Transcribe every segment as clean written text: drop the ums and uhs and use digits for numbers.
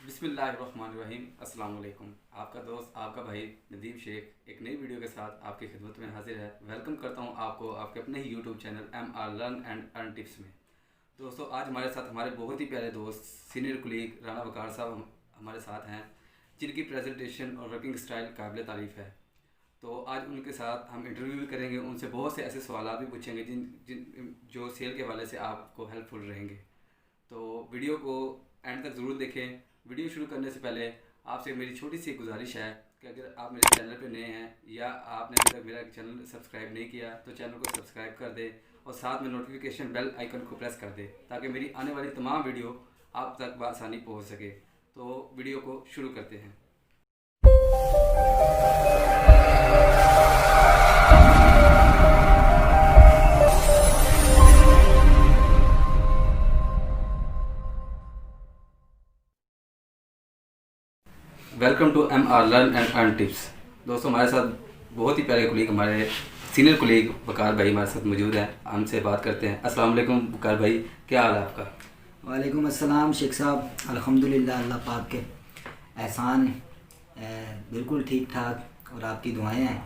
बिस्मिल्लाहिर्रहमानिर्रहीम। अस्सलाम वालेकुम। आपका दोस्त आपका भाई नदीम शेख एक नई वीडियो के साथ आपकी खिदमत में हाजिर है। वेलकम करता हूं आपको आपके अपने ही YouTube channel MR learn and earn tips में। दोस्तों, आज हमारे साथ हमारे बहुत ही प्यारे दोस्त सीनियर कुलीग राना वकार साहब हमारे साथ हैं, जिनकी प्रेजेंटेशन और वर्किंग स्टाइल काबिल तारीफ़ है। तो आज उनके साथ हम इंटरव्यू भी करेंगे, उनसे बहुत से ऐसे सवाल भी पूछेंगे जिन जिन जो सेल के हवाले से आपको हेल्पफुल रहेंगे। तो वीडियो को एंड तक ज़रूर देखें। वीडियो शुरू करने से पहले आपसे मेरी छोटी सी गुजारिश है कि अगर आप मेरे चैनल पर नए हैं या आपने अभी तक मेरा चैनल सब्सक्राइब नहीं किया तो चैनल को सब्सक्राइब कर दें और साथ में नोटिफिकेशन बेल आइकन को प्रेस कर दें ताकि मेरी आने वाली तमाम वीडियो आप तक बआसानी पहुंच सके। तो वीडियो को शुरू करते हैं। Welcome to MR learn and earn tips. दोस्तों, हमारे साथ बहुत ही प्यारे कुलीग, हमारे सीनियर कुलीग वकार भाई हमारे साथ मौजूद हैं। हमसे बात करते हैं। अस्सलाम वालेकुम वकार भाई, क्या हाल है आपका? वालेकुम अस्सलाम शेख साहब, अल्हम्दुलिल्लाह अल्लाह पाक के एहसान बिल्कुल ठीक ठाक और आपकी दुआएं हैं।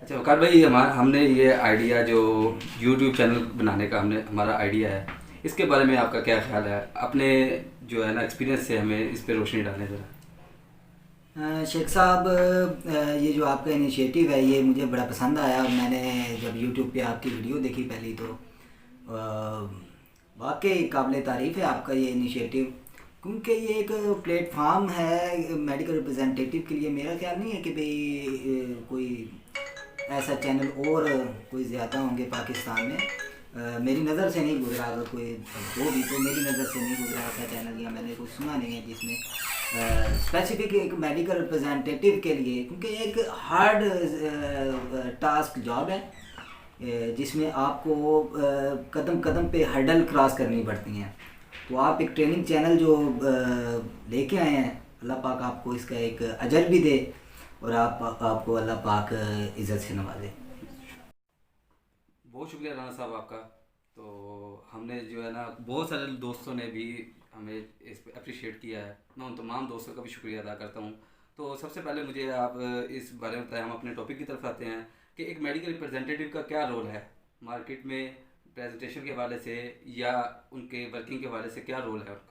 अच्छा वकार भाई, हमने ये आइडिया जो यूट्यूब चैनल बनाने का हमारा आइडिया है, इसके बारे में आपका क्या ख्याल है? अपने जो है ना एक्सपीरियंस से हमें इस पर रोशनी डालने ज़रा। शेख साहब, ये जो आपका इनिशिएटिव है ये मुझे बड़ा पसंद आया। मैंने जब यूट्यूब पे आपकी वीडियो देखी पहली तो वाकई काबिल तारीफ़ है आपका ये इनिशिएटिव, क्योंकि ये एक प्लेटफार्म है मेडिकल रिप्रेजेंटेटिव के लिए। मेरा ख्याल नहीं है कि भाई कोई ऐसा चैनल और कोई ज़्यादा होंगे पाकिस्तान में। मेरी नज़र से नहीं गुजरा, अगर कोई हो भी तो मेरी नज़र से नहीं गुजरा ऐसा चैनल, या मैंने कुछ सुना नहीं है जिसमें स्पेसिफिक एक मेडिकल रिप्रेजेंटेटिव के लिए, क्योंकि एक हार्ड टास्क जॉब है जिसमें आपको कदम कदम पे हर्डल क्रॉस करनी पड़ती हैं। तो आप एक ट्रेनिंग चैनल जो लेके आए हैं, अल्लाह पाक आपको इसका एक अजर भी दे और आपको अल्लाह पाक इज़्ज़त से नवाजे। बहुत शुक्रिया राना साहब आपका। तो हमने जो है ना बहुत सारे दोस्तों ने भी हमें इस पर अप्रिशिएट किया है। मैं उन तमाम दोस्तों का भी शुक्रिया अदा करता हूँ। तो सबसे पहले मुझे आप इस बारे में बताएं, हम अपने टॉपिक की तरफ आते हैं कि एक मेडिकल रिप्रेजेंटेटिव का क्या रोल है मार्केट में, प्रेजेंटेशन के हवाले से या उनके वर्किंग के हवाले से क्या रोल है उनका?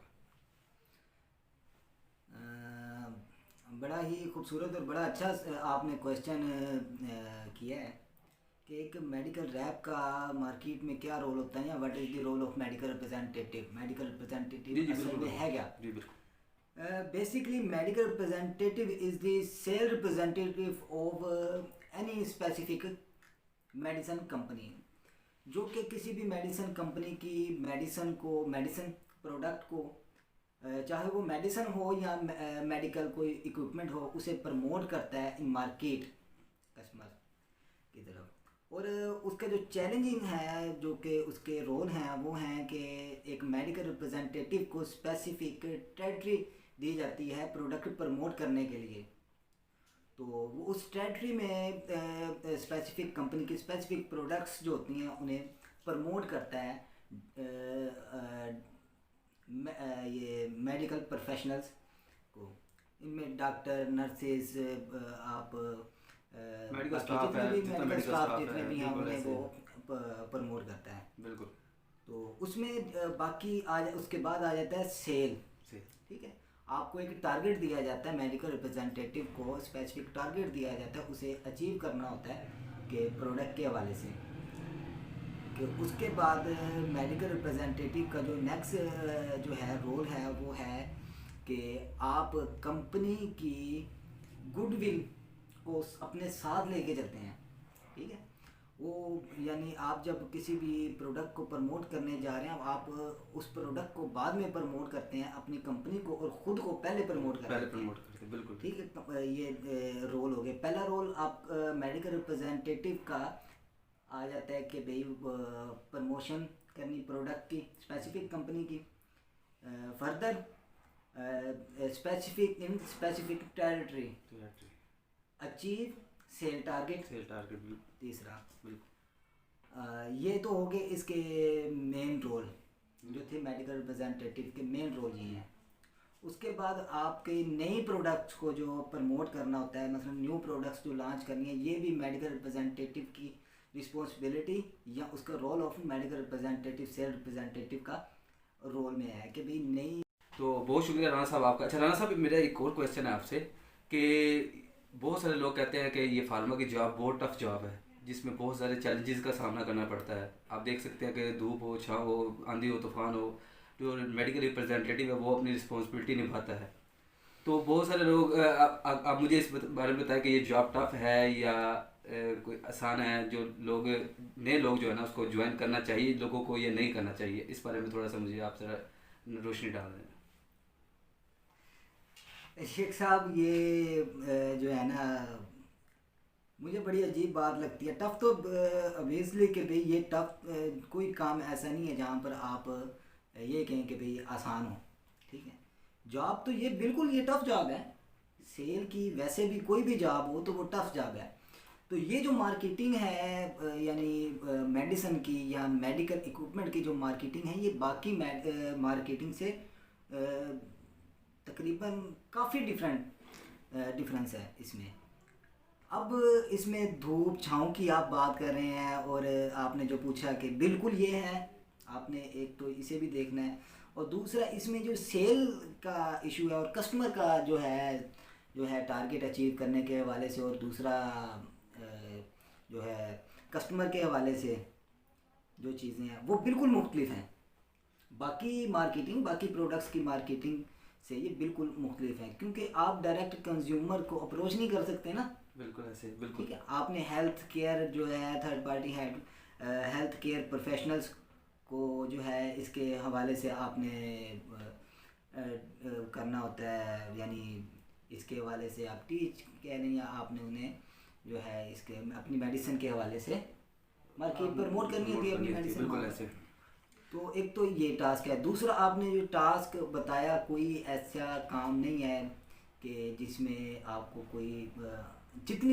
बड़ा ही खूबसूरत और बड़ा अच्छा आपने क्वेश्चन किया है कि एक मेडिकल रैप का मार्केट में क्या रोल होता है, या what is the role of medical representative. Medical representative असल में है क्या? जी बिल्कुल। Basically medical representative is the sale representative of any specific medicine company, जो कि किसी भी मेडिसिन कंपनी की मेडिसिन प्रोडक्ट को, चाहे वो मेडिसिन हो या मेडिकल कोई इक्विपमेंट हो, उसे प्रमोट करता है इन मार्केट कस्टमर की तरफ। और उसका जो चैलेंजिंग है, जो कि उसके रोल हैं, वो हैं कि एक मेडिकल रिप्रेजेंटेटिव को स्पेसिफिक टेरिटरी दी जाती है प्रोडक्ट प्रमोट करने के लिए। तो वो उस टेरिटरी में स्पेसिफिक कंपनी की स्पेसिफिक प्रोडक्ट्स जो होती हैं उन्हें प्रमोट करता है ये मेडिकल प्रोफेशनल्स को। इनमें डॉक्टर, नर्सेज, आप मेडिकल स्टाफ है, जितना मेडिकल स्टाफ जितने है भी हैं बिल्कुल उन्हें ऐसे। वो प्रमोट करता है। बिल्कुल। तो उसमें बाकी उसके बाद आ जाता है सेल। से ठीक है, आपको एक टारगेट दिया जाता है, मेडिकल रिप्रेजेंटेटिव को स्पेसिफिक टारगेट दिया जाता है, उसे अचीव करना होता है कि प्रोडक्ट के हवाले से। कि उसके बाद मेडिकल रिप्रेजेंटेटिव का जो नेक्स्ट जो है रोल है वो है कि आप कंपनी की गुडविल को अपने साथ लेके चलते हैं। ठीक है, वो यानी आप जब किसी भी प्रोडक्ट को प्रमोट करने जा रहे हैं, आप उस प्रोडक्ट को बाद में प्रमोट करते हैं, अपनी कंपनी को और ख़ुद को पहले प्रमोट करते हैं। बिल्कुल। ठीक है, ये रोल हो गया। पहला रोल आप मेडिकल रिप्रेजेंटेटिव का आ जाता है कि भाई प्रमोशन करनी प्रोडक्ट की स्पेसिफिक कंपनी की, further specific territory achieve sale target. तीसरा ये तो हो गए इसके मेन रोल जो थे मेडिकल रिप्रेजेंटेटिव के मेन रोल ये हैं। उसके बाद आपके नई प्रोडक्ट्स को जो प्रमोट करना होता है, मतलब न्यू प्रोडक्ट्स जो लॉन्च करनी है, ये भी मेडिकल रिप्रेजेंटेटिव की रिस्पॉन्सिबिलिटी या उसका role of medical representative, sales representative का रोल में है कि भाई नई। तो बहुत शुक्रिया राणा साहब आपका। अच्छा राणा साहब, मेरा एक और क्वेश्चन है आपसे कि बहुत सारे लोग कहते हैं कि ये फार्मा की जॉब बहुत टफ जॉब है, जिसमें बहुत सारे चैलेंजेस का सामना करना पड़ता है। आप देख सकते हैं कि धूप हो, छाँव हो, आंधी हो, तूफान हो, जो मेडिकल रिप्रेजेंटेटिव है वो अपनी रिस्पॉन्सिबिलिटी निभाता है। तो बहुत सारे लोग आप मुझे इस बारे में बताएं कि ये जॉब टफ है या कोई आसान है, जो लोग नए लोग जो है ना उसको ज्वाइन करना चाहिए लोगों को, ये नहीं करना चाहिए, इस बारे में थोड़ा सा मुझे आप जरा रोशनी डाल दें। शेख साहब, ये जो है ना, मुझे बड़ी अजीब बात लगती है। टफ तो ऑब्वियसली कि भाई ये टफ, कोई काम ऐसा नहीं है जहाँ पर आप ये कहें कि भाई आसान हो, ठीक है। जॉब तो ये बिल्कुल ये टफ जॉब है, सेल की वैसे भी कोई भी जॉब हो तो वो टफ जॉब है। तो ये जो मार्केटिंग है यानी मेडिसिन की या मेडिकल इक्विपमेंट की जो मार्केटिंग है, ये बाकी मार्केटिंग से तकरीबन काफ़ी डिफरेंस है इसमें। अब इसमें धूप छाँव की आप बात कर रहे हैं, और आपने जो पूछा कि बिल्कुल ये है, आपने एक तो इसे भी देखना है, और दूसरा इसमें जो सेल का इशू है और कस्टमर का जो है टारगेट अचीव करने के हवाले से, और दूसरा जो है कस्टमर के हवाले से जो चीज़ें हैं वो बिल्कुल मुख्तलिफ हैं। बाकी प्रोडक्ट्स की मार्केटिंग से ये बिल्कुल मुख्तलिफ है, क्योंकि आप डायरेक्ट कंज्यूमर को अप्रोच नहीं कर सकते ना। बिल्कुल ऐसे, बिल्कुल। ठीक है, आपने हेल्थ केयर जो है third party health care professionals को जो है इसके हवाले से आपने करना होता है, यानी इसके हवाले से आप टीच कह लें, या आपने उन्हें जो है इसके अपनी मेडिसिन के हवाले से मार्केट प्रमोट करनी होती है अपनी मेडिसिन। बिल्कुल ऐसे। तो एक तो ये टास्क है। दूसरा, आपने जो टास्क बताया, कोई ऐसा काम नहीं है कि जिसमें आपको कोई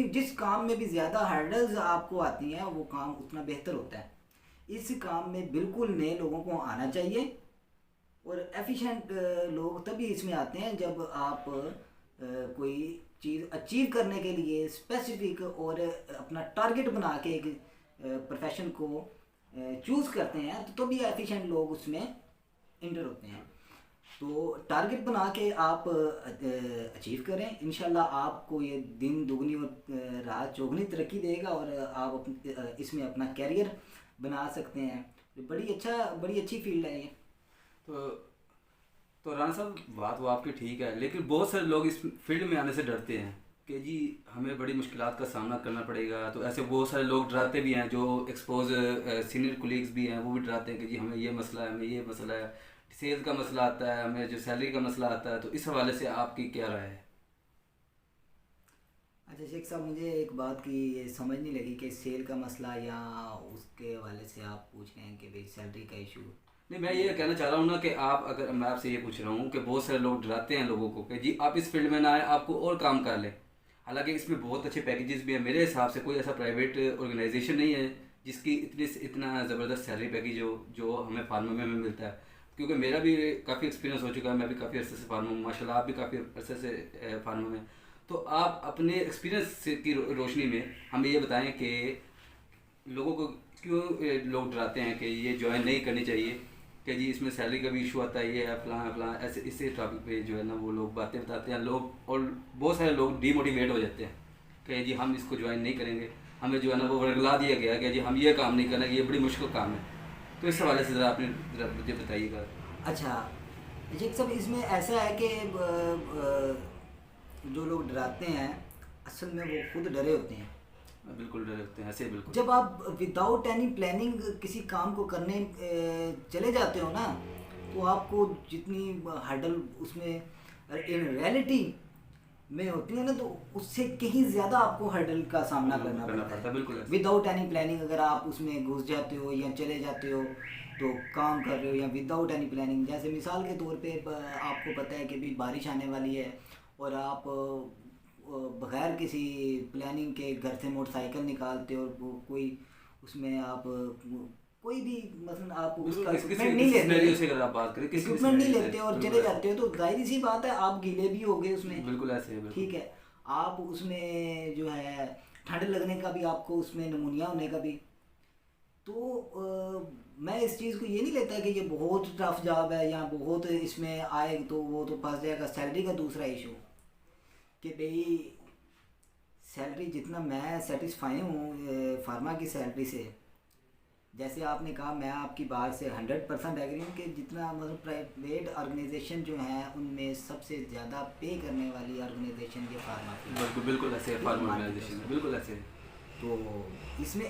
जिस काम में भी ज़्यादा हर्डल्स आपको आती हैं वो काम उतना बेहतर होता है। इस काम में बिल्कुल नए लोगों को आना चाहिए, और एफिशिएंट लोग तभी इसमें आते हैं जब आप कोई चीज़ अचीव करने के लिए स्पेसिफिक और अपना टारगेट बना के एक प्रोफेशन को चूज़ करते हैं, तो भी एफिशिएंट लोग उसमें इंटर होते हैं। तो टारगेट बना के आप अचीव करें, इंशाल्लाह आपको ये दिन दुगनी और रात चौगुनी तरक्की देगा, और आप इसमें अपना कैरियर बना सकते हैं। बड़ी अच्छी फील्ड है ये। तो राणा साहब, बात वो आपकी ठीक है, लेकिन बहुत सारे लोग इस फील्ड में आने से डरते हैं कि जी हमें बड़ी मुश्किलात का सामना करना पड़ेगा। तो ऐसे बहुत सारे लोग डराते भी हैं, जो एक्सपोज सीनियर कोलीग्स भी हैं वो भी डराते हैं कि जी हमें ये मसला है, हमें ये मसला है, सेल का मसला आता है, हमें जो सैलरी का मसला आता है। तो इस हवाले से आपकी क्या राय है? अच्छा शेख साहब, मुझे एक बात की ये समझ नहीं लगी कि सेल का मसला या उसके हवाले से आप पूछ रहे हैं कि भाई सैलरी का इशू। नहीं, मैं ये कहना चाह रहा हूँ ना कि मैं आपसे ये पूछ रहा हूँ कि बहुत सारे लोग डराते हैं लोगों को कि जी आप इस फील्ड में ना आए, आपको और काम कर लें। हालांकि इसमें बहुत अच्छे पैकेजेस भी हैं। मेरे हिसाब से कोई ऐसा प्राइवेट ऑर्गेनाइजेशन नहीं है जिसकी इतना ज़बरदस्त सैलरी पैकेज हो जो हमें फार्मा में हमें मिलता है। क्योंकि मेरा भी काफ़ी एक्सपीरियंस हो चुका है, मैं भी काफ़ी अर्से से फार्मा में, माशाल्लाह आप भी काफ़ी अर्से से फार्मा में। तो आप अपने एक्सपीरियंस की रोशनी में हमें ये बताएं कि लोगों को क्यों लोग डराते हैं कि ये ज्वाइन नहीं करनी चाहिए, कि जी इसमें सैलरी का भी इशू आता है, ये है फलां ऐसे इसी टॉपिक पे जो है ना वो लोग बातें बताते हैं लोग, और बहुत सारे लोग डीमोटिवेट हो जाते हैं कि जी हम इसको ज्वाइन नहीं करेंगे, हमें जो है ना वो वर्गला दिया गया कि जी हम ये काम नहीं करना, ये बड़ी मुश्किल काम है। तो इस हवाले से ज़रा मुझे बताइएगा। अच्छा शेख साहब, इसमें ऐसा है कि जो लोग डराते हैं असल में वो खुद डरे होते हैं। बिल्कुल डरे होते हैं, ऐसे बिल्कुल। जब आप विदाउट एनी प्लानिंग किसी काम को करने चले जाते हो ना, तो आपको जितनी हर्डल उसमें इन रियलिटी में होती है ना, तो उससे कहीं ज़्यादा आपको हर्डल का सामना करना पड़ता है। बिल्कुल। विदाउट एनी प्लानिंग अगर आप उसमें घुस जाते हो या चले जाते हो तो काम कर रहे हो, या विदाउट एनी प्लानिंग, जैसे मिसाल के तौर पे आपको पता है कि भी बारिश आने वाली है और आप बगैर किसी प्लानिंग के घर से मोटरसाइकिल निकालते हो, और कोई उसमें आप कोई भी मतलब आप उसका किसी इक्विपमेंट नहीं सिनेरियो से लेते, अगर आप बात करें, किसी भी इक्विपमेंट नहीं सिनेरियो से, लेते और बिल्कुल चले जाते हो तो जाहिर सी बात है आप गीले भी हो गए उसमें। बिल्कुल ऐसे है, बिल्कुल ठीक है, आप उसमें जो है ठंड लगने का भी, आपको उसमें नमूनिया होने का भी। तो मैं इस चीज़ को ये नहीं लेता कि ये बहुत टफ जॉब है या बहुत इसमें आए तो वो तो फंस जाएगा। सैलरी का दूसरा इशू कि भाई सैलरी जितना मैं सेटिस्फाई हूँ फार्मा की सैलरी से, जैसे आपने कहा मैं आपकी बात से 100% एग्री हूँ कि जितना मतलब प्राइवेट ऑर्गेनाइजेशन जो हैं उनमें सबसे ज़्यादा पे करने वाली ऑर्गेनाइजेशन ये फार्मा की है। बिल्कुल बिल्कुल ऐसे है, फार्मा ऑर्गेनाइजेशन है, बिल्कुल ऐसे है। तो इसमें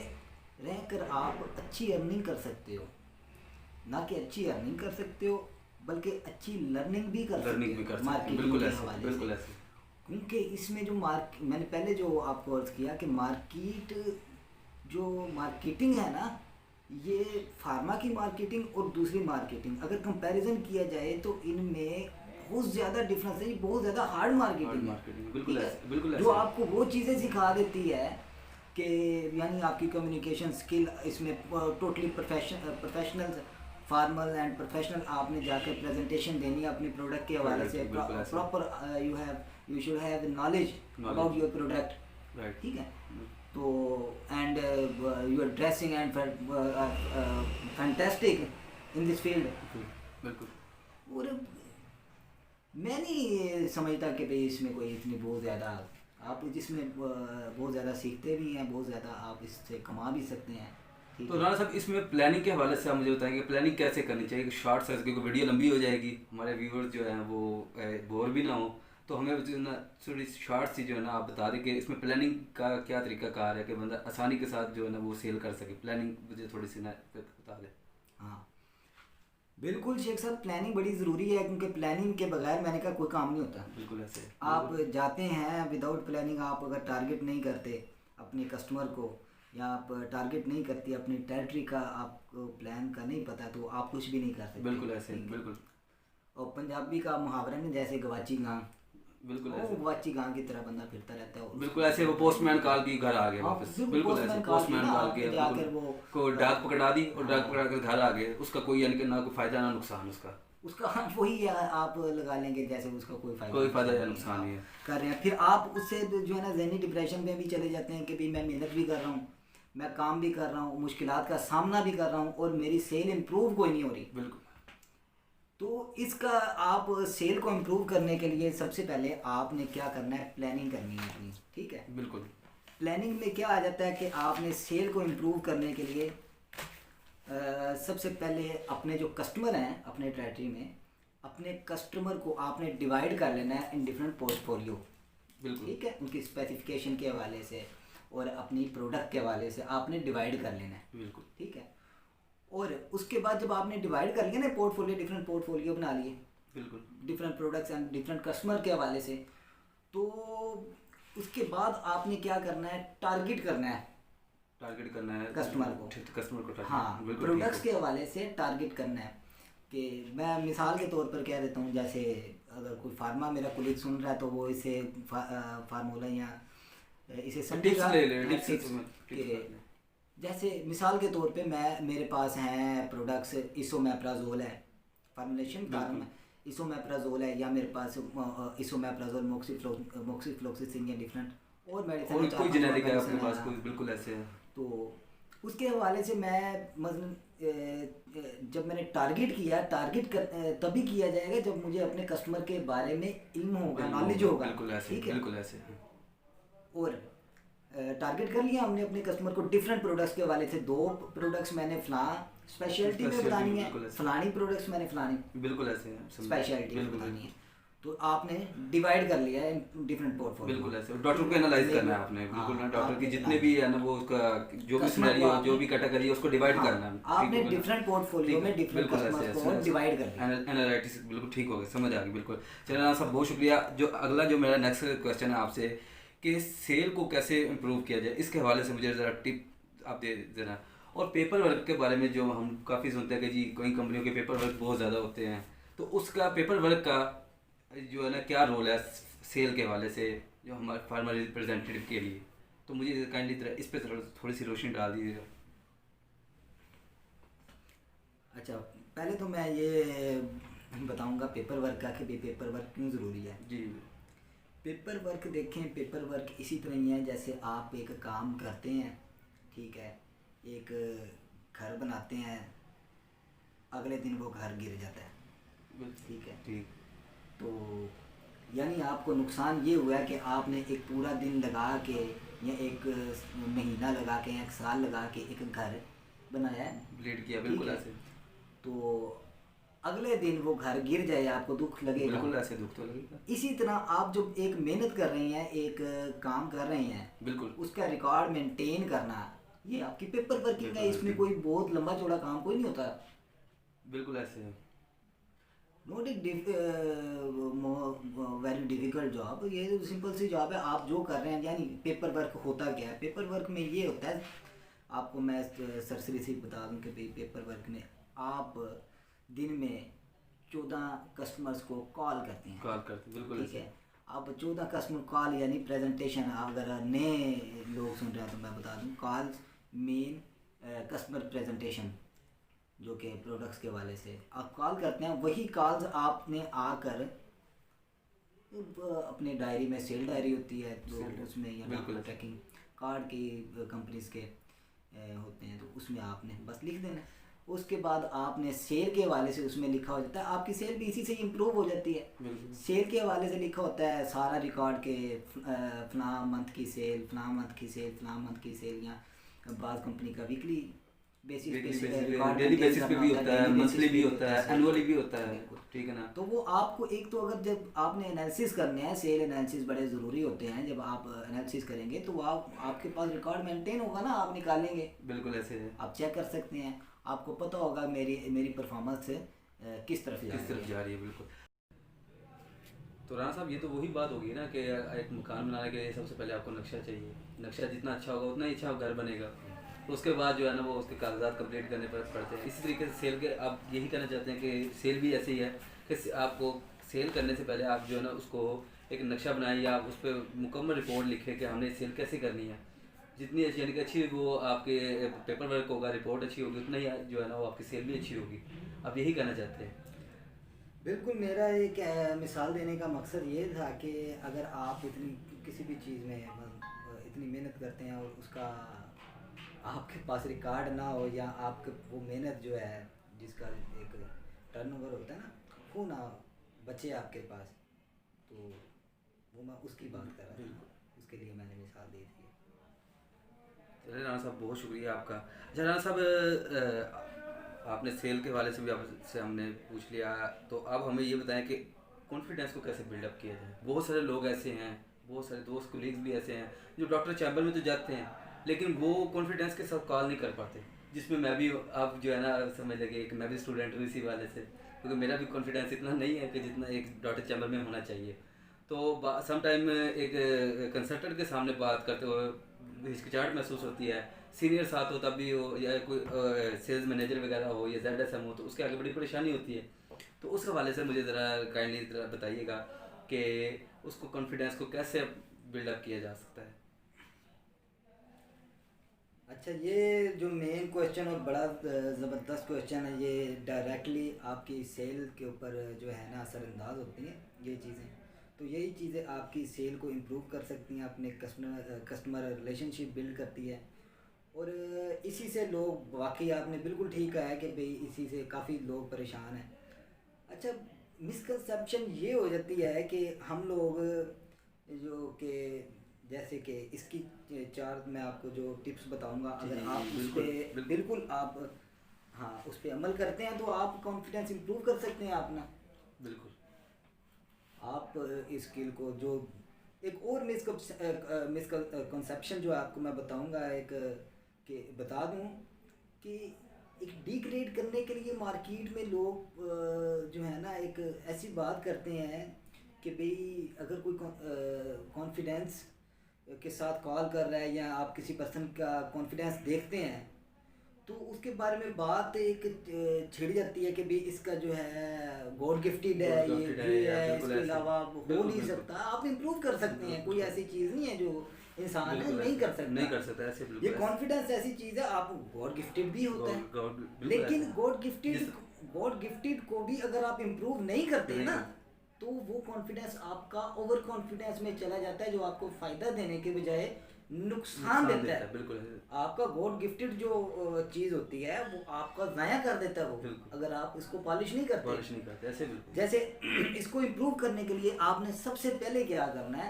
रहकर आप अच्छी अर्निंग कर सकते हो, ना कि अच्छी अर्निंग कर सकते हो बल्कि अच्छी लर्निंग भी कर लर्निंग भी सकते कर हो सकते हैं, मार्केटिंग बिल्कुल के ऐसे, हवाले बिल्कुल से। ऐसे। क्योंकि इसमें जो मैंने पहले जो आपको अर्ज किया कि मार्केट जो मार्केटिंग है ना, ये फार्मा की मार्केटिंग और दूसरी मार्केटिंग अगर कंपैरिजन किया जाए तो इनमें बहुत ज़्यादा डिफरेंस है। ये बहुत ज़्यादा हार्ड मार्केटिंग है, बिल्कुल ठीक ऐसे, बिल्कुल है, जो ऐसे। आपको वो चीज़ें सिखा देती है कि यानी आपकी कम्युनिकेशन स्किल इसमें totally professional formal and professional आपने जाकर प्रेजेंटेशन देनी है अपने प्रोडक्ट के हवाले से। बिल्कुल ऐसे। Proper you should have knowledge about your product, right. ठीक है। तो and your dressing and fantastic in this field. बिल्कुल। और मैं नहीं समझता कि भाई इसमें कोई इतनी बहुत ज़्यादा आप जिसमें बहुत ज़्यादा सीखते भी हैं, बहुत ज़्यादा आप इससे कमा भी सकते हैं। तो राणा साहब इसमें प्लानिंग के हवाले से आप मुझे बताएंगे प्लानिंग कैसे करनी चाहिए? शॉर्ट साइज क्योंकि वीडियो लंबी हो जाएगी, हमारे व्यूअर्स जो हैं वो बोर भी ना हो, तो हमें जो है ना थोड़ी शॉर्ट सी जो है ना आप बता दें कि इसमें प्लानिंग का क्या तरीका कार है कि बंदा आसानी के साथ जो है ना वो सेल कर सके। प्लानिंग मुझे थोड़ी सी ना बता दें। हाँ बिल्कुल शेख साहब, प्लानिंग बड़ी ज़रूरी है क्योंकि प्लानिंग के बगैर मैंने कहा कोई काम नहीं होता। बिल्कुल ऐसे आप जाते हैं विदाउट प्लानिंग, आप अगर टारगेट नहीं करते अपने कस्टमर को या आप टारगेट नहीं करती अपनी टेरिटरी का, आपको प्लान का नहीं पता तो आप कुछ भी नहीं कर सकते। बिल्कुल ऐसे, बिल्कुल। और पंजाबी का मुहावरा में जैसे गवाची गां, बिल्कुल वो ऐसे, गवाची गां की तरह बंदा फिरता रहता है। बिल्कुल ऐसे वो पोस्टमैन कॉल की घर आ गए हाँ, वापस, बिल्कुल बिल्कुल ऐसे पोस्टमैन कॉल के जाकर बिल्कुल वो को डाक पकड़ा दी और डाक पकड़ा कर घर आ गए, उसका कोई यानी कि ना कोई फायदा ना नुकसान उसका वही आप लगा लेंगे जैसे उसका कोई फायदा या नुकसान नहीं है। कर रहे हैं। फिर आप उससे जो है ना ज़हनी डिप्रेशन में भी चले जाते हैं कि भाई मैं मेहनत भी कर रहा हूँ, मैं काम भी कर रहा हूँ, मुश्किलात का सामना भी कर रहा हूँ और मेरी सेल इम्प्रूव कोई नहीं हो रही। बिल्कुल। तो इसका आप सेल को इम्प्रूव करने के लिए सबसे पहले आपने क्या करना है, प्लानिंग करनी है अपनी, ठीक है। बिल्कुल। प्लानिंग में क्या आ जाता है कि आपने सेल को इम्प्रूव करने के लिए सबसे पहले अपने जो कस्टमर हैं अपने टेरिटरी में, अपने कस्टमर को आपने डिवाइड कर लेना है इन डिफरेंट पोर्टफोलियो, बिल्कुल। ठीक है। उनकी स्पेसिफिकेशन के हवाले से और अपनी प्रोडक्ट के हवाले से आपने डिवाइड कर लेना है, बिल्कुल। ठीक है। और उसके बाद जब आपने डिवाइड कर लिया ना पोर्टफोलियो, डिफरेंट पोर्टफोलियो बना लिए, बिल्कुल। Different products and different customer के हवाले से, तो उसके बाद आपने क्या करना है, टारगेट करना है कस्टमर को, टारगेट। हाँ, बिल्कुल। प्रोडक्ट्स के हवाले से टारगेट करना है। कि मैं मिसाल के तौर पर कह देता हूँ, जैसे अगर कोई फार्मा मेरा कुलीग सुन रहा है तो वो इसे फार्मूला या इसे समझेगा कि जैसे मिसाल के तौर पे मेरे पास हैं प्रोडक्ट्स, इसोमेप्राजोल है, फार्मुलेशन कारण इसोमेप्राजोल है, या मेरे पास इसोमेप्राजोल मोक्सीफ्लोक्सिसिन या डिफरेंट और मेडिसिन कोई जेनेरिक है आपके पास कोई, बिल्कुल ऐसे है। तो उसके हवाले से मैं मतलब जब मैंने टारगेट किया, तभी किया जाएगा जब मुझे अपने कस्टमर के बारे में इल्म होगा, नॉलेज होगा, बिल्कुल ऐसे, ठीक है। बिल्कुल ऐसे। और टारगेट कर लिया हमने अपने कस्टमर को डिफरेंट प्रोडक्ट्स के हवाले से, 2 प्रोडक्ट्स मैंने स्पेशलिटी में बतानी है, फलानी प्रोडक्ट्स मैंने फलानी बिल्कुल ऐसे स्पेशलिटी में बतानी है। तो आपने डिवाइड कर लिया है डिफरेंट पोर्टफोलियो, बिल्कुल ऐसे। डॉक्टर को एनालाइज करना है आपने, बिल्कुल ना, डॉक्टर की जितने भी है ना वो उसका जो भी सिनेरियो जो भी कैटेगरी है उसको डिवाइड करना है आपने डिफरेंट पोर्टफोलियो में डिफरेंट कस्टमर्स को डिवाइड कर दिया। एनालिटिक्स बिल्कुल ठीक हो गया, समझ आ गई, बिल्कुल। चलिए राणा साहब बहुत शुक्रिया। जो अगला जो मेरा नेक्स्ट क्वेश्चन है आपसे कि सेल को कैसे इम्प्रूव किया जाए, इसके हवाले से मुझे ज़रा टिप आप दे देना। और पेपर वर्क के बारे में जो हम काफ़ी सुनते हैं कि जी कई कंपनियों के पेपर वर्क बहुत ज़्यादा होते हैं, तो उसका पेपर वर्क का जो है ना क्या रोल है सेल के हवाले से जो हमारे फार्मर रिप्रेजेंटेटिव के लिए, तो मुझे काइंडली इस पर थोड़ी सी रोशनी डाल दीजिएगा। अच्छा, पहले तो मैं ये बताऊंगा पेपर वर्क का कि भाई पेपर वर्क क्यों ज़रूरी है। जी पेपर वर्क देखें, पेपर वर्क इसी तरह ही है जैसे आप एक काम करते हैं, ठीक है, एक घर बनाते हैं, अगले दिन वो घर गिर जाता है, ठीक है। ठीक। तो यानी आपको नुकसान ये हुआ है कि आपने एक पूरा दिन लगा के या एक महीना लगा के या एक साल लगा के एक घर बनाया है, ब्लीड किया, ठीक बिल्कुल है। ऐसे। तो अगले दिन वो घर गिर जाए, आपको दुख लगेगा। बिल्कुल ऐसे दुख तो लगेगा। इसी तरह आप जो एक मेहनत कर रहे हैं, एक काम कर रहे हैं, बिल्कुल उसका रिकॉर्ड मेंटेन करना, ये आपकी पेपर वर्किंग है। बिल्कुल इसमें बिल्कुल। कोई बहुत लंबा चौड़ा काम कोई नहीं होता। बिल्कुल ऐसे है। Not a very difficult job, ये सिंपल सी जॉब है। आप जो कर रहे हैं, यानी पेपर वर्क होता क्या है, पेपर वर्क में ये होता है, आपको मैं सरसरी से बता दूं कि भाई पेपर वर्क में आप दिन में 14 कस्टमर्स को कॉल करते हैं, कॉल करते, बिल्कुल ठीक ऐसे। है। आप 14 कस्टमर कॉल यानी प्रेजेंटेशन, अगर नए लोग सुन रहे हैं तो मैं बता दूं, कॉल्स मेन कस्टमर प्रेजेंटेशन, जो कि प्रोडक्ट्स के वाले से आप कॉल करते हैं, वही कॉल्स आपने आकर अपने डायरी में, सेल डायरी होती है तो उसमें, या बिल्कुल। ट्रैकिंग कार्ड की कंपनीज के होते हैं, तो उसमें आपने बस लिख देना। उसके बाद आपने सेल के हवाले से उसमें लिखा हो जाता है, आपकी सेल भी इसी से इम्प्रूव हो जाती है। बिल्कुल सेल के हवाले से लिखा होता है सारा रिकॉर्ड के फलां मंथ की सेल, फलां मंथ की सेल, फलां मंथ की सेल, या बाज़ कंपनी का वीकली बेसिस पे रिकॉर्ड डेली मेंटेन बेसिस पे करना भी होता होता है, है, डेली मंथली बेसिस भी पे होता है, ऐसे। एनुअली भी होता है, बिल्कुल। ठीक है ना। तो वो आपको एक, तो अगर जब आपने एनालिसिस करने हैं, सेल एनालिसिस बड़े ज़रूरी होते हैं, जब आप एनालिसिस करेंगे तो आप, आपके पास रिकॉर्ड मेंटेन होगा ना, आप निकालेंगे, बिल्कुल ऐसे है। आप चेक कर सकते हैं, आपको पता होगा मेरी मेरी परफॉर्मेंस किस तरफ जा किस रही तरफ है। जा रही है, बिल्कुल। तो राणा साहब, ये तो वही बात होगी ना कि एक मकान बनाने के लिए सबसे पहले आपको नक्शा चाहिए। नक्शा जितना अच्छा होगा उतना ही अच्छा घर बनेगा। तो उसके बाद जो है ना, वो उसके कागजात कंप्लीट करने पड़ते हैं। इसी तरीके से सेल के आप यही कहना चाहते हैं कि सेल भी ऐसे ही है कि आपको सेल करने से पहले आप जो है ना उसको एक नक्शा बनाएं, या उस पर मुकम्मल रिपोर्ट लिखें कि हमने सेल कैसे करनी है। जितनी अच्छी, यानी कि अच्छी वो आपके पेपर वर्क होगा, रिपोर्ट अच्छी होगी, उतना ही जो है ना वो आपकी सेल भी अच्छी होगी। आप यही कहना चाहते हैं। बिल्कुल। मेरा एक मिसाल देने का मकसद ये था कि अगर आप इतनी किसी भी चीज़ में इतनी मेहनत करते हैं और उसका आपके पास रिकॉर्ड ना हो, या आपके वो मेहनत जो है जिसका एक टर्नओवर होता है ना, वो ना बचे आपके पास, तो वो मैं उसकी बात कर रहा था, उसके लिए मैंने मिसाल दी थी। चलिए राणा साहब, बहुत शुक्रिया आपका। अच्छा राणा साहब, आपने सेल के हवाले से भी आपसे हमने पूछ लिया, तो अब हमें ये बताएं कि कॉन्फिडेंस को कैसे बिल्डअप किया जाए। बहुत सारे लोग ऐसे हैं, बहुत सारे दोस्त कोलीग्स भी ऐसे हैं जो डॉक्टर चैम्बर में तो जाते हैं, लेकिन वो कॉन्फिडेंस के साथ कॉल नहीं कर पाते, जिसमें मैं भी, आप जो है ना समझ लगे कि मैं भी स्टूडेंट हूँ इसी वाले से, क्योंकि मेरा भी कॉन्फिडेंस इतना नहीं है कि जितना एक डॉक्टर चैम्बर में होना चाहिए। तो सम टाइम एक कंसल्टेंट के सामने बात करते हुए हिचकिचाहट महसूस होती है। सीनियर साथ हो तब भी हो, या कोई सेल्स मैनेजर वगैरह हो, या ZSM हो, तो उसके आगे बड़ी परेशानी होती है। तो उस हवाले से मुझे ज़रा काइंडली ज़रा बताइएगा कि उसको कॉन्फिडेंस को कैसे बिल्डअप किया जा सकता है। अच्छा, ये जो मेन क्वेश्चन और बड़ा ज़बरदस्त क्वेश्चन है, ये डायरेक्टली आपकी सेल के ऊपर जो है ना असरअंदाज होती हैं ये चीज़ें। तो यही चीज़ें आपकी सेल को इम्प्रूव कर सकती हैं, अपने कस्टमर रिलेशनशिप बिल्ड करती है, और इसी से लोग, वाकई आपने बिल्कुल ठीक कहा है कि भाई इसी से काफ़ी लोग परेशान हैं। अच्छा, मिसकंसेप्शन ये हो जाती है कि हम लोग जो कि, जैसे कि इसकी चार मैं आपको जो टिप्स बताऊंगा, जी अगर जी आप जी, उस बिल्कुल पर बिल्कुल बिल्कुल आप, हाँ, उस पर अमल करते हैं तो आप कॉन्फिडेंस इम्प्रूव कर सकते हैं अपना। बिल्कुल। आप इस स्किल को, जो एक और मिसकंसेप्शन जो आपको मैं बताऊंगा, एक कि बता दूं कि एक डिग्रेड करने के लिए मार्केट में लोग जो है ना एक ऐसी बात करते हैं कि भाई अगर कोई कॉन्फिडेंस के साथ कॉल कर रहा है, या आप किसी पर्सन का कॉन्फिडेंस देखते हैं, तो उसके बारे में बात एक छिड़ जाती है कि भाई इसका जो है गॉड गिफ्टेड है, गॉड ये गिफ्टेड ये या है, बिल्कुल इसके ऐसे। अलावा हो बिल्कुल नहीं बिल्कुल सकता। आप इम्प्रूव कर सकते हैं, कोई बिल्कुल ऐसी चीज़ नहीं है जो इंसान है बिल्कुल नहीं ऐसे कर सकता। नहीं कर सकता ऐसे, ये बिल्कुल ऐसे। कॉन्फिडेंस ऐसी चीज़ है, आप गॉड गिफ्टेड भी होता है, गॉड गॉड बिल्कुल लेकिन ऐसे। जिस गॉड गिफ्टेड को भी अगर आप इम्प्रूव नहीं करते नहीं ना, कर तो वो कॉन्फिडेंस आपका ओवर कॉन्फिडेंस में चला जाता है, जो आपको फायदा देने के बजाय नुकसान देता है। बिल्कुल ऐसे। आपका गॉड गिफ्टेड जो चीज़ होती है वो आपका ज़ाया कर देता है वो, बिल्कुल। अगर आप इसको पॉलिश नहीं करते। पॉलिश नहीं करते ऐसे, बिल्कुल। जैसे इसको इम्प्रूव करने के लिए आपने सबसे पहले क्या करना है,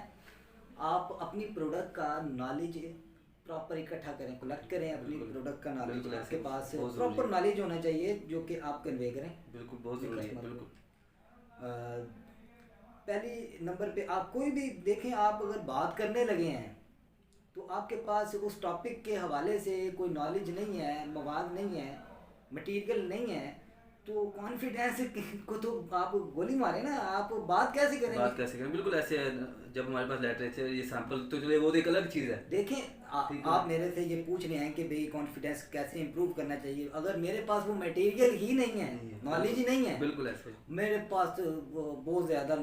आप अपनी प्रोडक्ट का नॉलेज प्रॉपर इकट्ठा करें, कलेक्ट करें अपनी बिल्कुल। प्रोडक्ट का नॉलेज। बिल्कुल आपके ऐसे, पास बहुत प्रॉपर ज़रूरी नॉलेज होना चाहिए जो कि आप कन्वे करें। बिल्कुल बहुत अपने ज़रूरी है, customer को। बिल्कुल। पहली नंबर पे आप कोई भी देखें, आप अगर बात करने लगे हैं तो आपके पास उस टॉपिक के हवाले से कोई नॉलेज नहीं है, मवाद नहीं है, मटेरियल नहीं है, तो कॉन्फिडेंस को तो आप गोली मारे ना, आप बात कैसे बात करेंगे? कैसे करें, बिल्कुल ऐसे। जब हमारे पास लिटरेचर ये सैंपल तो चले, वो तो एक अलग चीज़ है। देखें ठीक है। आप मेरे से ये पूछ रहे हैं कि भाई कॉन्फिडेंस कैसे इंप्रूव करना चाहिए, अगर मेरे पास वो मटेरियल ही नहीं है, नॉलेज ही नहीं है, बिल्कुल ऐसे। मेरे पास बहुत ज़्यादा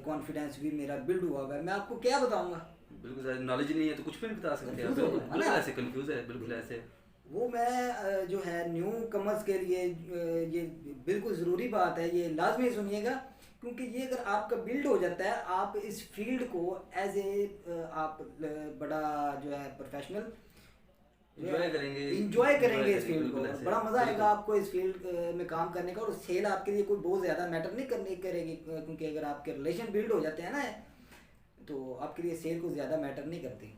कॉन्फिडेंस भी मेरा बिल्ड हुआ हुआ है, मैं आपको क्या बताऊंगा? बिल्कुल सर, नॉलेज नहीं है तो कुछ भी नहीं बता सकते आप। Confuse हो बिल्कुल गए, है बिल्कुल ना? ऐसे कंफ्यूज है, बिल्कुल ऐसे। वो मैं जो है न्यू कमर्स के लिए ये बिल्कुल ज़रूरी बात है, ये लाजमी सुनिएगा, क्योंकि ये अगर आपका बिल्ड हो जाता है, आप इस फील्ड को एज ए आप बड़ा जो है प्रोफेशनल Enjoy करेंगे। इंजॉय करेंगे इस करेंगे, फील्ड को, बिल्कुल ऐसे। बड़ा मज़ा आएगा बिल्कुल। आपको इस फील्ड में काम करने का। और सेल आपके लिए कोई बहुत ज़्यादा मैटर नहीं करने करेगी, क्योंकि अगर आपके रिलेशन बिल्ड हो जाते हैं ना, तो आपके लिए सेल को ज़्यादा मैटर नहीं करती।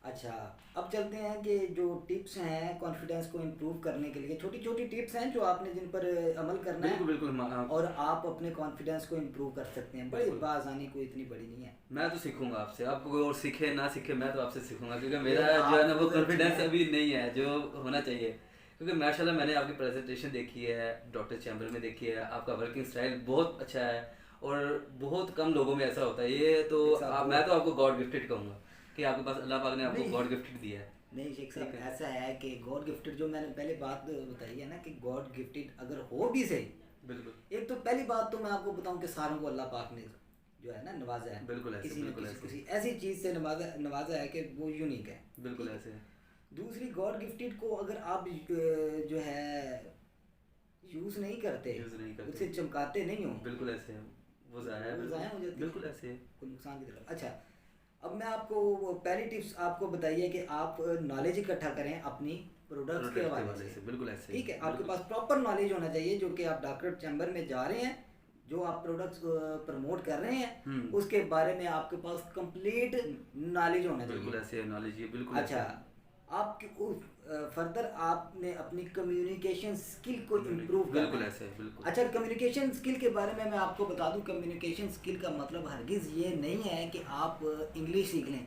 अच्छा, अब चलते हैं कि जो टिप्स हैं कॉन्फिडेंस को इम्प्रूव करने के लिए, छोटी छोटी टिप्स हैं जो आपने जिन पर अमल करना बिल्कुल है बिल्कुल। और आप अपने कॉन्फिडेंस को इम्प्रूव कर सकते हैं। बड़ी बिल्कुल। बासानी कोई इतनी बड़ी नहीं है। मैं तो सीखूंगा आपसे, आपको कोई और सीखे ना सीखे, मैं तो आपसे सीखूंगा, क्योंकि मेरा ये जो है ना आप वो खुद कॉन्फिडेंस अच्छे हैं। अभी नहीं है जो होना चाहिए। क्योंकि माशाल्लाह मैंने आपकी प्रेजेंटेशन देखी है, डॉक्टर चैम्बर में देखी है, आपका वर्किंग स्टाइल बहुत अच्छा है और बहुत कम लोगों में ऐसा होता है। ये तो मैं तो आपको गॉड गिफ्टेड कहूँगा कि आपके पास अल्लाह पाक ने आपको नहीं। गॉड गिफ्टेड दिया है। नहीं शेख ठीक साहब, है। ऐसा है कि गॉड गिफ्टेड, जो मैंने पहले बात बताई है ना कि गॉड गिफ्टेड अगर हो भी सही, बिल्कुल एक तो पहली बात तो मैं आपको बताऊं कि सारों को अल्लाह पाक ने जो है ना नवाजा है, बिल्कुल ऐसे, किसी न बिल्कुल किसी ऐसे। किसी ऐसी चीज़ से नवाजा है कि वो यूनिक है। बिल्कुल ठीक है? ऐसे। दूसरी, गॉड गिफ्टेड को अगर आप जो है यूज़ नहीं करते, यूज़ नहीं करते। उससे चमकाते नहीं हो, बिल्कुल ऐसे वो ज़ाया है, वो ज़ाया हो जाती है। बिल्कुल ऐसे। कोई नुकसान की तरफ। अच्छा, अब मैं आपको पहली टिप्स आपको बताइए कि आप नॉलेज इकट्ठा करें अपनी प्रोडक्ट्स के हवाले से। बिल्कुल ऐसे। ठीक है, आपके पास प्रॉपर नॉलेज होना चाहिए, जो कि आप डॉक्टर चैम्बर में जा रहे हैं, जो आप प्रोडक्ट्स प्रमोट कर रहे हैं, उसके बारे में आपके पास कंप्लीट नॉलेज होना चाहिए। बिल्कुल ऐसे नॉलेज, ये बिल्कुल अच्छा, आपके फर्दर आपने अपनी कम्युनिकेशन स्किल को इम्प्रूव करना बिल्कुल है। ऐसे, बिल्कुल। अच्छा, कम्युनिकेशन स्किल के बारे में मैं आपको बता दूं, कम्युनिकेशन स्किल का मतलब हरगिज़ ये नहीं है कि आप इंग्लिश सीख लें।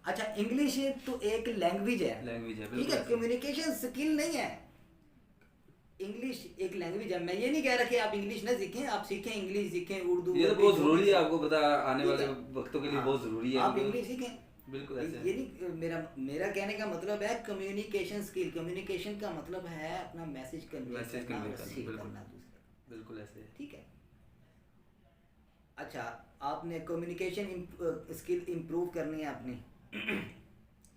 अच्छा, इंग्लिश तो एक लैंग्वेज है, लैंग्वेज है, ठीक बिल्कुल है, ऐसे। कम्युनिकेशन स्किल नहीं है। इंग्लिश एक लैंग्वेज है, मैं ये नहीं कह रहा कि आप इंग्लिश ना सीखें, आप सीखें, इंग्लिश सीखें, उर्दू, ये तो अरबी, बहुत जो ज़रूरी भी है, आपको पता आने ठीक वाले है। वक्तों के लिए हाँ, बहुत ज़रूरी है। आप इंग्लिश सीखें, बिल्कुल ऐसे। ये नहीं, मेरा कहने का मतलब है कम्युनिकेशन स्किल। कम्युनिकेशन का मतलब है अपना मैसेज कन्वे मैसेज करना, कन्वे करना, रिसीव बिल्कुल। करना दूसरे को। बिल्कुल ऐसे। ठीक है। अच्छा, आपने कम्युनिकेशन स्किल इम्प्रूव करनी है अपनी।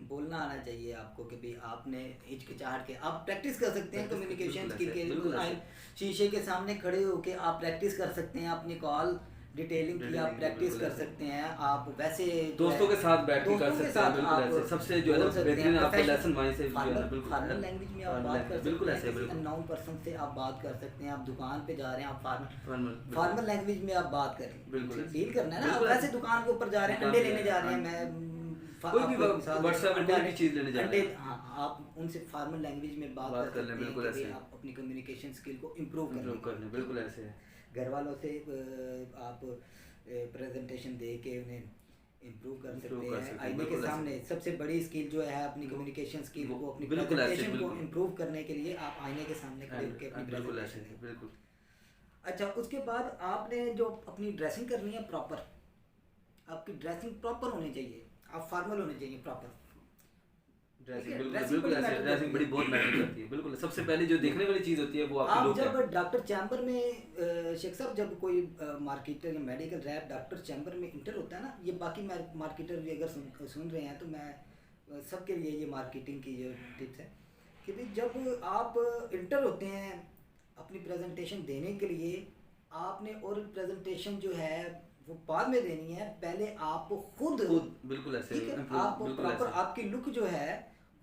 बोलना आना चाहिए आपको कि भाई आपने हिचकिचाहट के, आप प्रैक्टिस कर सकते हैं कम्युनिकेशन स्किल के बिल्कुल लिए। ऐसे। शीशे के सामने खड़े होके आप प्रैक्टिस कर सकते हैं, अपनी कॉल डिटेलिंग की आप प्रैक्टिस कर सकते हैं। आप वैसे दोस्तों के साथ बैठ के कर सकते हैं, बिल्कुल ऐसे। सबसे जो है ना बेहतरीन आपको लेसन वहीं से फॉर्मल लैंग्वेज में आप बात कर सकते बिल्कुल हैं, ऐसे, किसी बिल्कुल। अननोन पर्सन से आप बात कर सकते हैं, आप दुकान पे जा रहे हैं, आप फॉर्मल फॉर्मल लैंग्वेज में आप बात करें, बिल्कुल। डील करना है ना। आप बिल्कुल। वैसे दुकान के ऊपर जा रहे हैं, दुकान अंडे पे लेने जा रहे हैं, मैं कोई भी व्हाट्सएप पे कोई भी चीज़ लेने जा रहे हैं, हाँ, आप उनसे फॉर्मल लैंग्वेज में बात कर कर लें, सकते हैं बिल्कुल कि ऐसे। आप अपनी कम्युनिकेशन स्किल को इम्प्रूव कर लें, बिल्कुल ऐसे। घर वालों से आप प्रेजेंटेशन दे के उन्हें इम्प्रूव कर सकते हैं। आईने के बिल्कुल सामने सबसे बड़ी स्किल जो है अपनी कम्युनिकेशन स्किल को, अपनी बिल्कुल ऐसे, प्रेजेंटेशन को बिल्कुल। इम्प्रूव करने के लिए आप आईने के सामने खड़े होकर अपनी बिल्कुल ऐसे, प्रेजेंटेशन दें। बिल्कुल। अच्छा, उसके बाद आपने जो अपनी ड्रेसिंग करनी है प्रॉपर, आपकी ड्रेसिंग प्रॉपर होनी चाहिए, आप फॉर्मल होने चाहिए प्रॉपर। ड्रेसिंग, है? बिल्कुल ड्रेसिंग बिल्कुल बड़ी ऐसे मैटर ड्रेसिंग करती बड़ी है। बहुत मैटर करती है। बिल्कुल सबसे पहले जो देखने वाली चीज़ होती है वो आपकी आप लुक जब है। डॉक्टर चैम्बर में शेख साहब, जब कोई मार्केटर या मेडिकल रैप डॉक्टर चैम्बर में इंटर होता है ना, ये बाकी मार्केटर भी अगर सुन रहे हैं तो मैं सबके लिए ये मार्केटिंग की जो टिप्स है कि भाई जब आप इंटर होते हैं अपनी प्रेजेंटेशन देने के लिए, आपने ओरल प्रेजेंटेशन जो है वो बाद में देनी है, पहले आप खुद, खुद बिल्कुल ऐसे ठीक है, improve, आप बिल्कुल प्रॉपर ऐसे आपकी लुक जो है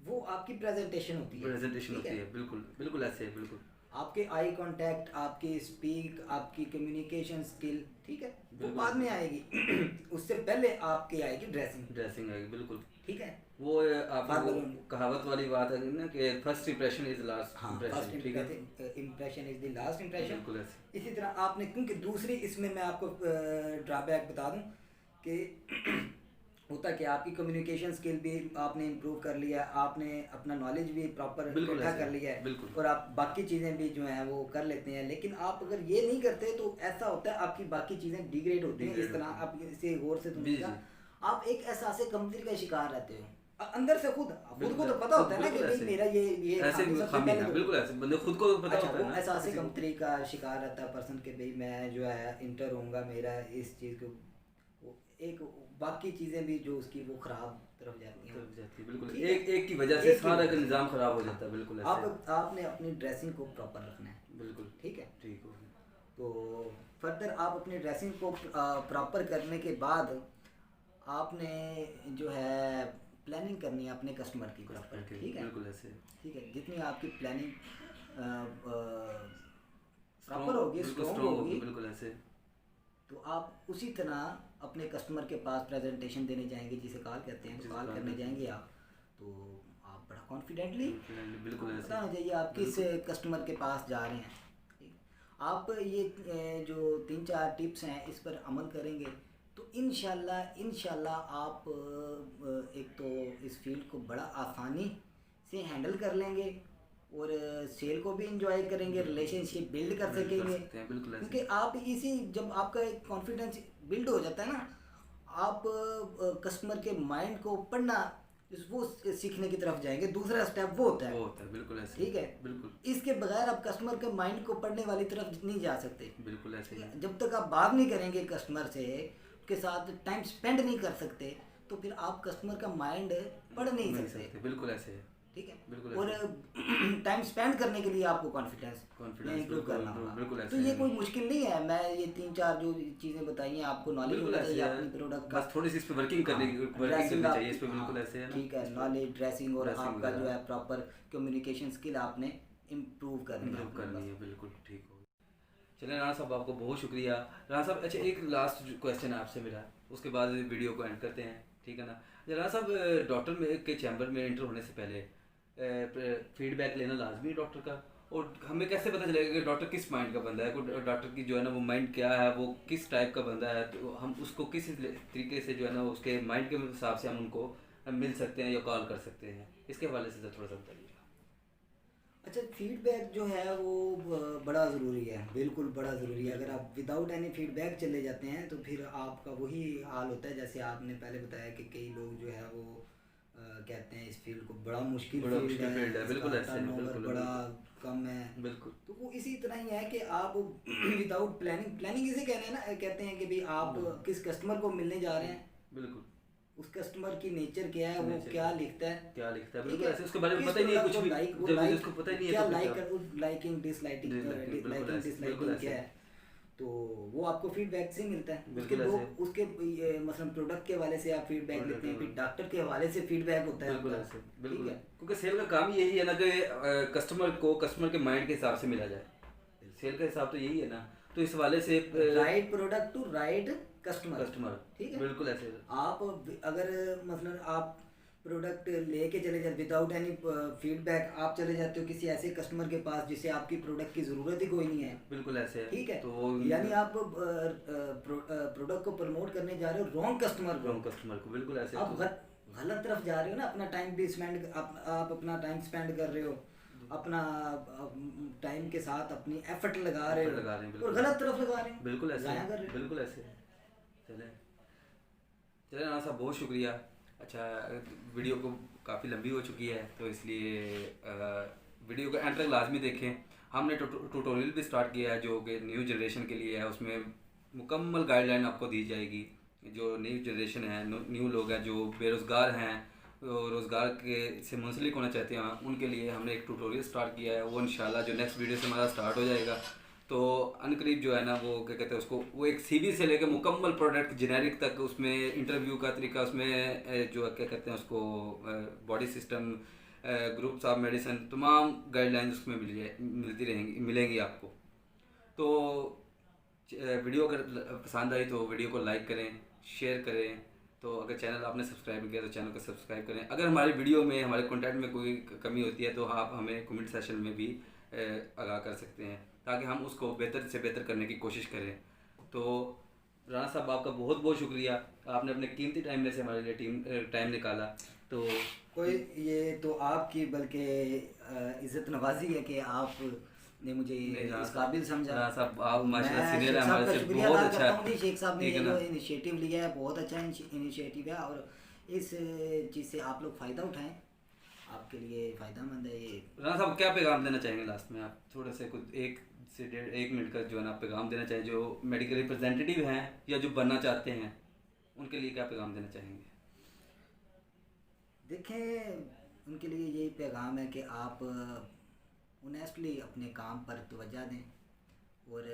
वो आपकी प्रेजेंटेशन होती है, प्रेजेंटेशन ठीक होती है। है। बिल्कुल बिल्कुल ऐसे बिल्कुल आपके आई कांटेक्ट, आपकी स्पीक, आपकी कम्युनिकेशन स्किल, ठीक है, वो बिल्कुल बाद ऐसे में आएगी। उससे पहले आपकी आएगी ड्रेसिंग, ड्रेसिंग आएगी। बिल्कुल ठीक है। वो आपकी वो फार्मल, कहावत वाली बात है ना कि फर्स्ट इंप्रेशन इज लास्ट हाँ, फर्स्ट इंप्रेशन, ठीक है। Impression is the last impression. बिल्कुल ऐसे इसी तरह आपने, क्योंकि दूसरी इसमें मैं आपको ड्रॉबैक बता दूं कि होता कि आपकी कम्युनिकेशन स्किल भी आपने इम्प्रूव कर लिया, आपने अपना नॉलेज भी प्रॉपर बिल्कुल इकट्ठा ऐसे कर लिया है, बिल्कुल और आप बाकी चीज़ें भी जो हैं वो कर लेते हैं। लेकिन आप अगर ये नहीं करते तो ऐसा होता है आपकी बाकी चीज़ें डिग्रेड होती हैं। इस तरह आप इसे गौर से जी समझिएगा, जी आप एक एहसास कमतरी का शिकार रहते हो अंदर से। खुद को बिल्कुल तो पता होता है ना कि बिल्कुल भाई ऐसे मेरा ये ऐसे खामी सबसे खामी पहले है। तो, बिल्कुल ऐसे बंदे खुद को पता अच्छा, होता वो है ना एहसास किसी को। कमतरी का शिकार रहता है पर्सन के भाई मैं जो है इंटर होऊंगा, मेरा इस चीज़ को वो एक बाकी चीज़ें भी जो उसकी वो ख़राब तरफ जाती हैं। तरफ जाती है। बिल्कुल ठीक है, एक की वजह से एक की सारा वजह का से। निज़ाम खराब हो जाता है। बिल्कुल ऐसे आपने अपनी ड्रेसिंग को प्रॉपर रखना है, बिल्कुल ठीक है। ठीक हो तो फर्दर आप अपनी ड्रेसिंग को प्रॉपर करने के बाद आपने जो है प्लानिंग करनी है अपने कस्टमर की प्रॉपर, ठीक है। बिल्कुल ऐसे ठीक है, जितनी आपकी प्लानिंग प्रॉपर स्ट्रॉन्ग होगी, बिल्कुल स्ट्रॉन्ग स्ट्रॉन्ग होगी, होगी। बिल्कुल ऐसे तो आप उसी तरह अपने कस्टमर के पास प्रेजेंटेशन देने जाएंगे, जिसे कॉल कहते हैं, जिसे कॉल call करने कहते हैं। जाएंगे आप, तो आप बड़ा कॉन्फिडेंटली बिल्कुल ऐसे पता होना चाहिए आप किस कस्टमर के पास जा रहे हैं, ठीक। आप ये जो 3-4 टिप्स हैं इस पर अमल करेंगे तो इंशाल्लाह आप एक तो इस फील्ड को बड़ा आसानी से हैंडल कर लेंगे, और सेल को भी इंजॉय करेंगे, रिलेशनशिप बिल्ड कर सकेंगे। सकते हैं। बिल्कुल क्योंकि ऐसे आप इसी, जब आपका एक कॉन्फिडेंस बिल्ड हो जाता है ना, आप कस्टमर के माइंड को पढ़ना, वो सीखने की तरफ जाएंगे। दूसरा स्टेप वो होता वो है, होता है। बिल्कुल ऐसे ठीक है। बिल्कुल इसके बगैर आप कस्टमर के माइंड को पढ़ने वाली तरफ नहीं जा सकते। बिल्कुल ऐसे ठीक है? जब तक आप बात नहीं करेंगे कस्टमर से, उसके साथ टाइम स्पेंड नहीं कर सकते, तो फिर आप कस्टमर का माइंड पढ़ नहीं सकते, बिल्कुल ऐसे ठीक है। बिल्कुल और टाइम स्पेंड करने के लिए आपको कॉन्फिडेंस इम्प्रूव करना होगा। बिल्कुल तो ऐसे ये कोई मुश्किल नहीं है। मैं ये 3-4 जो चीज़ें बताई हैं आपको नॉलेज बिल्कुल होना ऐसे चाहिए है। अपनी प्रोडक्ट का, बस थोड़ी सी इस पे वर्किंग करने की वर्किंग ड्रेसिंग करनी चाहिए इस पे। बिल्कुल ऐसे है ना, ठीक है, नॉलेज, ड्रेसिंग और ड्रेसिंग आपका जो वगैरह। है प्रॉपर कम्युनिकेशन स्किल आपने इम्प्रूव करनी है इम्प्रूव अपनी करनी बस। है। बिल्कुल ठीक हो। चलिए राणा साहब आपको बहुत शुक्रिया। राणा साहब अच्छा एक लास्ट क्वेश्चन है आपसे मेरा, उसके बाद वीडियो को एंड करते हैं, ठीक है ना। राणा साहब डॉक्टर में के चैम्बर में एंटर होने से पहले फीडबैक लेना लाजमी है डॉक्टर का, और हमें कैसे पता चलेगा कि डॉक्टर किस माइंड का बंदा है, कोई डॉक्टर की जो है ना वो माइंड क्या है, वो किस टाइप का बंदा है, तो हम उसको किस तरीके से जो है ना उसके माइंड के हिसाब से हम उनको मिल सकते हैं या कॉल कर सकते हैं, इसके हवाले से थोड़ा सा बताइए। अच्छा, फीडबैक जो है वो बड़ा ज़रूरी है, बिल्कुल बड़ा ज़रूरी है। अगर आप विदाउट एनी फीडबैक चले जाते हैं तो फिर आपका वही हाल होता है जैसे आपने पहले बताया कि कई लोग जो है वो कहते हैं इस फील्ड को बड़ा मुश्किल फील्ड है, बिल्कुल इसका ऐसे टर्नओवर बिल्कुल बड़ा कम है। बिल्कुल तो वो इसी तरह ही है कि आप विदाउट प्लानिंग इसे कहते हैं कि भाई आप किस कस्टमर को मिलने जा रहे हैं, बिल्कुल उस कस्टमर की नेचर क्या है, वो नेचर क्या लिखता है, क्या लिखता है, ठीक बिल्कुल है। ऐसे उसके बारे में किस पता ही नहीं है product कुछ भी, को जब like उसको पता ही नहीं है क्या तो लाइक फिर लाइकिंग डिसलाइकिंग बिल्कुल ऐसे, डिसलाइकिंग क्या है, तो वो आपको फीडबैक से मिलता है। उसके बिल्कुल लोग ऐसे। उसके मतलब प्रोडक्ट के हवाले से आप फीडबैक Product लेते हैं, के फिर डॉक्टर के हवाले से फीडबैक होता है बिल्कुल आपका, ऐसे ठीक बिल्कुल है। क्योंकि सेल का काम ही यही है ना कि कस्टमर के माइंड के हिसाब से मिला जाए, सेल का हिसाब तो यही है ना, तो इस वाले से right product to right customer, ठीक है। बिल्कुल ऐसे आप अगर मतलब आप प्रोडक्ट लेके चले जाते विदाउट एनी फीडबैक, आप चले जाते हो किसी ऐसे कस्टमर के पास जिसे आपकी प्रोडक्ट की ज़रूरत ही कोई नहीं है, बिल्कुल ऐसे ठीक है। तो यानी आप प्रोडक्ट को प्रमोट करने जा रहे हो रॉन्ग कस्टमर को बिल्कुल ऐसे आप गलत तरफ जा रहे हो ना। अपना टाइम भी स्पेंड आप अपना टाइम स्पेंड कर रहे हो, अपना टाइम के साथ अपनी एफर्ट लगा रहे हो और गलत तरफ लगा रहे हो, बिल्कुल ऐसे ज़ाया कर रहे हो। बिल्कुल ऐसे। चले चले राणा साहब बहुत शुक्रिया। अच्छा वीडियो को काफ़ी लंबी हो चुकी है, तो इसलिए वीडियो को एंड तक लाजमी देखें। हमने ट्यूटोरियल भी स्टार्ट किया है जो कि न्यू जनरेशन के लिए है। उसमें मुकम्मल गाइडलाइन आपको दी जाएगी। जो न्यू जनरेशन है, न्यू लोग हैं जो बेरोज़गार हैं, रोज़गार के से मुंसलिक होना चाहते हैं, उनके लिए हमने एक ट्यूटोरियल स्टार्ट किया है। वो इंशाल्लाह जो नेक्स्ट वीडियो से हमारा स्टार्ट हो जाएगा, तो अनकरीब जो है ना वो क्या कहते हैं उसको, वो एक सीवी से लेकर मुकम्मल प्रोडक्ट जेनेरिक तक, उसमें इंटरव्यू का तरीका, उसमें जो क्या कहते हैं उसको body system, groups of medicine, तमाम गाइडलाइंस उसमें मिलेंगी आपको। तो वीडियो अगर पसंद आई तो वीडियो को लाइक करें, शेयर करें। तो अगर चैनल आपने सब्सक्राइब नहीं किया तो चैनल को सब्सक्राइब करें। अगर हमारी वीडियो में, हमारे कंटेंट में कोई कमी होती है तो आप हमें कमेंट सेशन में भी आगाह कर सकते हैं, ताकि हम उसको बेहतर से बेहतर करने की कोशिश करें। तो राना साहब, आपका बहुत बहुत शुक्रिया, आपने अपने कीमती टाइम में से हमारे लिए टाइम निकाला। तो कोई ये तो आपकी बल्कि इज़्ज़त नवाजी है कि आपने मुझे इस काबिल समझा। राना साहब, आप माशाल्लाह सीनियर हैं हमारे हमारे से, शुक्रिया बहुत अदा अच्छा करता हूँ कि शेख साहब ने ठीक है ये ना। जो इनिशिएटिव लिया है बहुत अच्छा इनिशिएटिव है, और इस चीज़ से आप लोग फ़ायदा उठाएं, आपके लिए फ़ायदेमंद है ये। राना साहब, क्या पैगाम देना चाहेंगे लास्ट में? आप थोड़ा से कुछ 1 से 1.5 मिनट का जो है ना पैगाम देना चाहें, जो मेडिकल रिप्रेजेंटेटिव हैं या जो बनना चाहते हैं, उनके लिए क्या पैगाम देना चाहेंगे? देखें, उनके लिए यही पैगाम है कि आप ऑनेस्टली अपने काम पर तवज्जो दें और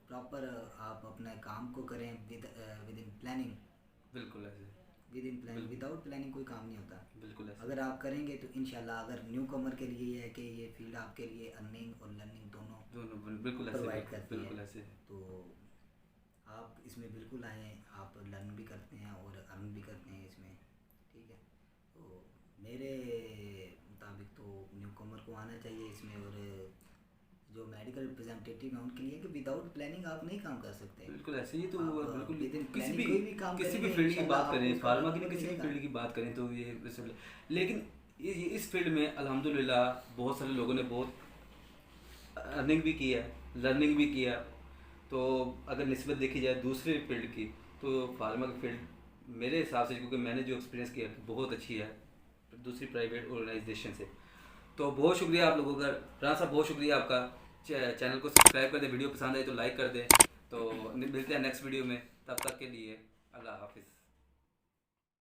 प्रॉपर आप अपने काम को करें विद इन प्लानिंग। बिल्कुल ऐसे, with in planning, without planning कोई काम नहीं होता। बिल्कुल ऐसे। अगर आप करेंगे तो इंशाल्लाह, अगर न्यू कमर के लिए है कि ये फील्ड आपके लिए अर्निंग और लर्निंग दोनों बिल्कुल ऐसे, प्रोवाइड करती बिल्कुल है, ऐसे। तो आप इसमें बिल्कुल आएँ। आप लर्न भी करते हैं और अर्न भी करते हैं इसमें, ठीक है। तो मेरे मुताबिक तो न्यू कमर को आना चाहिए इसमें, और जो मेडिकल रिप्रेजेंटेटिव हैं उनके लिए कि विदाउट प्लानिंग आप नहीं काम कर सकते। बिल्कुल ऐसे ही तो बिल्कुल within किसी planning भी कोई भी काम किसी भी करेंगे, फील्ड की इंशाल्लाह बात करें, आपको उसका फार्मा की फल किसी भी मिलेगा। फील्ड की बात करें तो ये लेकिन इस फील्ड में अल्हम्दुलिल्लाह बहुत सारे लोगों ने बहुत अर्निंग भी की है, लर्निंग भी किया। तो अगर निस्बत देखी जाए दूसरे फील्ड की, तो फार्मा की फील्ड मेरे हिसाब से, क्योंकि मैंने जो एक्सपीरियंस किया बहुत अच्छी है दूसरी प्राइवेट ऑर्गेनाइजेशन से। तो बहुत शुक्रिया आप लोगों का। राना साहब, बहुत शुक्रिया आपका। चैनल को सब्सक्राइब कर दें, वीडियो पसंद आए तो लाइक कर दें। तो मिलते हैं नेक्स्ट वीडियो में, तब तक के लिए अल्लाह हाफिज़।